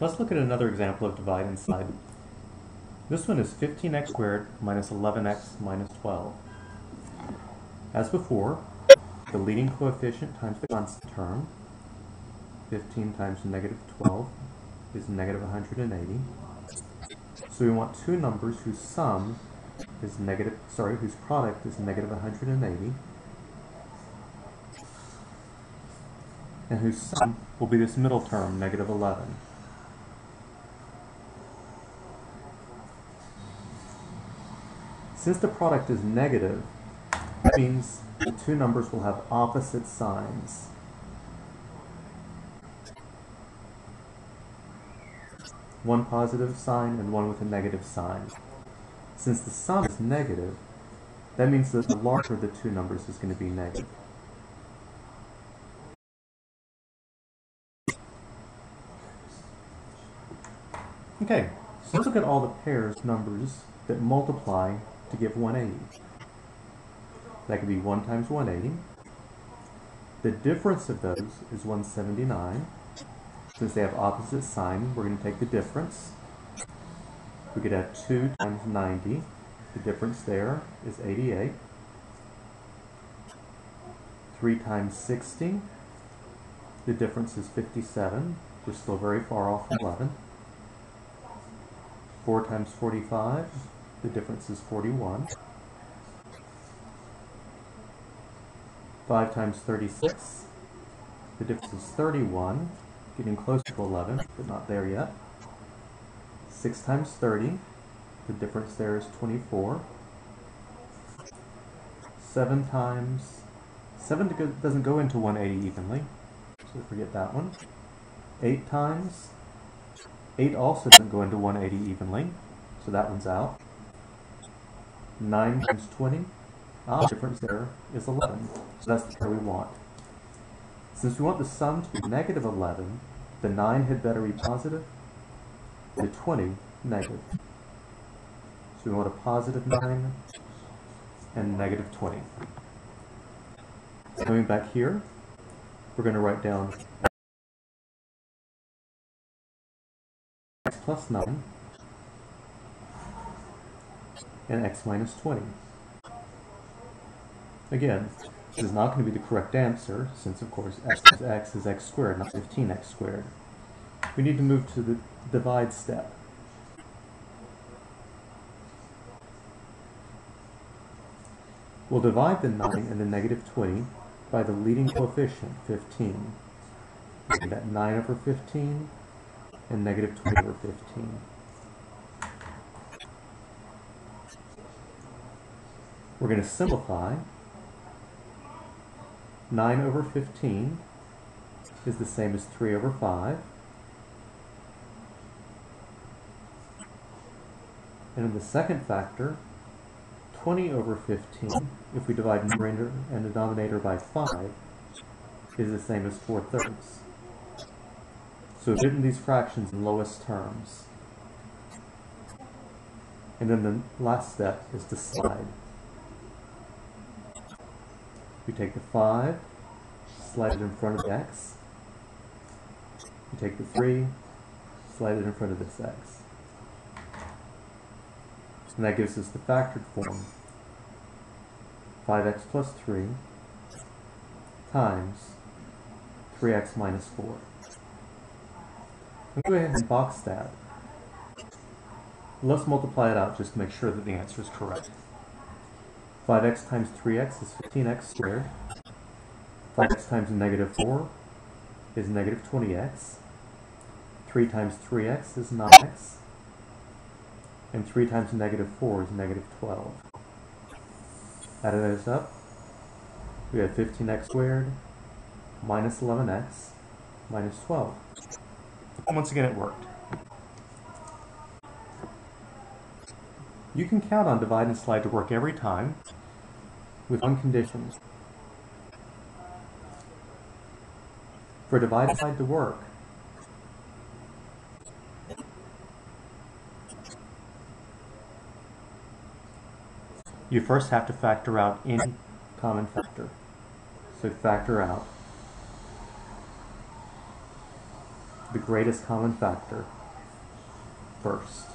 Let's look at another example of divide and slide. This one is 15x squared minus 11x minus 12. As before, the leading coefficient times the constant term. 15 times negative 12 is negative 180. So we want two numbers whose whose product is negative 180, and whose sum will be this middle term, negative 11. Since the product is negative, that means the two numbers will have opposite signs. One positive sign and one with a negative sign. Since the sum is negative, that means that the larger of the two numbers is going to be negative. Okay, so let's look at all the pairs numbers that multiply to give 180. That could be 1 times 180. The difference of those is 179. Since they have opposite sign, we're going to take the difference. We could have 2 times 90. The difference there is 88. 3 times 60. The difference is 57. We're still very far off from 11. 4 times 45. The difference is 41. 5 times 36. The difference is 31. Getting closer to 11, but not there yet. 6 times 30. The difference there is 24. 7 doesn't go into 180 evenly, so forget that one. 8 times. 8 also doesn't go into 180 evenly, so that one's out. 9 times 20. The difference there is 11, so that's the pair we want. Since we want the sum to be negative 11, the 9 had better be positive, the 20 negative. So we want a positive 9 and negative 20. Coming back here, we're going to write down x plus 9 and x minus 20. Again, this is not going to be the correct answer, since of course x is x squared, not 15x squared. We need to move to the divide step. We'll divide the 9 and the negative 20 by the leading coefficient, 15. We get that 9 over 15 and negative 20 over 15. We're going to simplify. 9 over 15 is the same as 3 over 5. And in the second factor, 20 over 15, if we divide numerator and denominator by 5, is the same as 4/3. So we've written these fractions in lowest terms. And then the last step is to slide. We take the 5, slide it in front of the x. We take the 3, slide it in front of this x. And that gives us the factored form. 5x plus 3 times 3x minus 4. Let's go ahead and box that. Let's multiply it out just to make sure that the answer is correct. 5x times 3x is 15x squared. 5x times negative 4 is negative 20x. 3 times 3x is 9x. And 3 times negative 4 is negative 12. Adding those up, we have 15x squared minus 11x minus 12. And once again, it worked. You can count on divide and slide to work every time, with one condition. For divide and slide to work, you first have to factor out any common factor. So factor out the greatest common factor first.